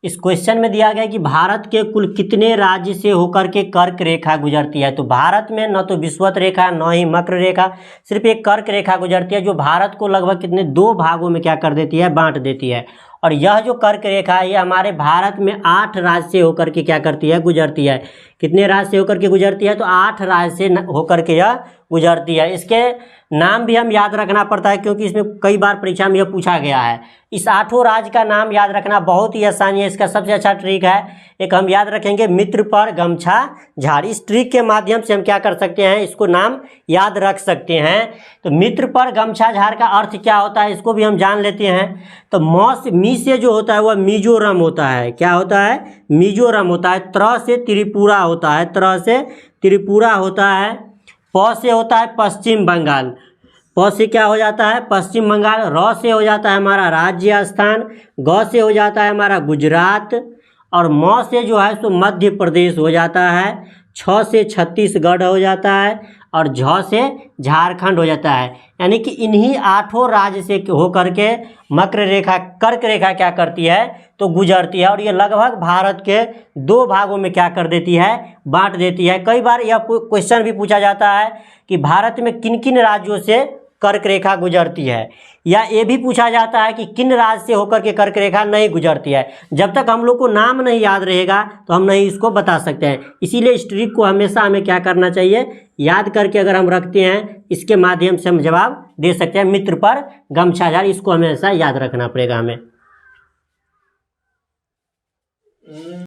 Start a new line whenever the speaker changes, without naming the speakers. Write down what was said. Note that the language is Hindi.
इस क्वेश्चन में दिया गया है कि भारत के कुल कितने राज्य से होकर के कर्क रेखा गुजरती है। तो भारत में न तो विषुवत रेखा न ही मकर रेखा, सिर्फ एक कर्क रेखा गुजरती है, जो भारत को लगभग कितने 2 भागों में क्या कर देती है, बांट देती है। और यह जो कर्क रेखा है ये हमारे भारत में 8 राज्य से होकर के क्या करती है, गुजरती है। कितने राज्य से होकर के गुजरती है, तो 8 राज्य से होकर के यह गुजरती है। इसके नाम भी हम याद रखना पड़ता है, क्योंकि इसमें कई बार परीक्षा में यह पूछा गया है। इस 8 राज्य का नाम याद रखना बहुत ही आसानी है। इसका सबसे अच्छा ट्रिक है, एक हम याद रखेंगे, मित्र पर गमछा झाड़। इस ट्रिक के माध्यम से हम क्या कर सकते हैं, इसको नाम याद रख सकते हैं। तो मित्र पर गमछा झाड़ का अर्थ क्या होता है, इसको भी हम जान लेते हैं। तो मी से जो होता है वह मिजोरम होता है। क्या होता है, मिजोरम होता है। त्र से त्रिपुरा होता है, त्र से त्रिपुरा होता है। प से होता है पश्चिम बंगाल, प से क्या हो जाता है, पश्चिम बंगाल। र से हो जाता है हमारा राजस्थान। ग से हो जाता है हमारा गुजरात। और म से जो है सो मध्य प्रदेश हो जाता है। छ से छत्तीसगढ़ हो जाता है। और झ से झारखंड हो जाता है। यानी कि इन्हीं 8 राज्य से होकर के मकर रेखा, कर्क रेखा क्या करती है, तो गुजरती है। और ये लगभग भारत के 2 भागों में क्या कर देती है, बांट देती है। कई बार यह क्वेश्चन भी पूछा जाता है कि भारत में किन किन राज्यों से कर्क रेखा गुजरती है, या ये भी पूछा जाता है कि किन राज्य से होकर के कर्क रेखा नहीं गुजरती है। जब तक हम लोग को नाम नहीं याद रहेगा तो हम नहीं इसको बता सकते हैं। इसीलिए इस ट्रिक को हमेशा हमें क्या करना चाहिए, याद करके अगर हम रखते हैं, इसके माध्यम से हम जवाब दे सकते हैं। मित्र पर गमछा झाड़, इसको हमेशा याद रखना पड़ेगा हमें।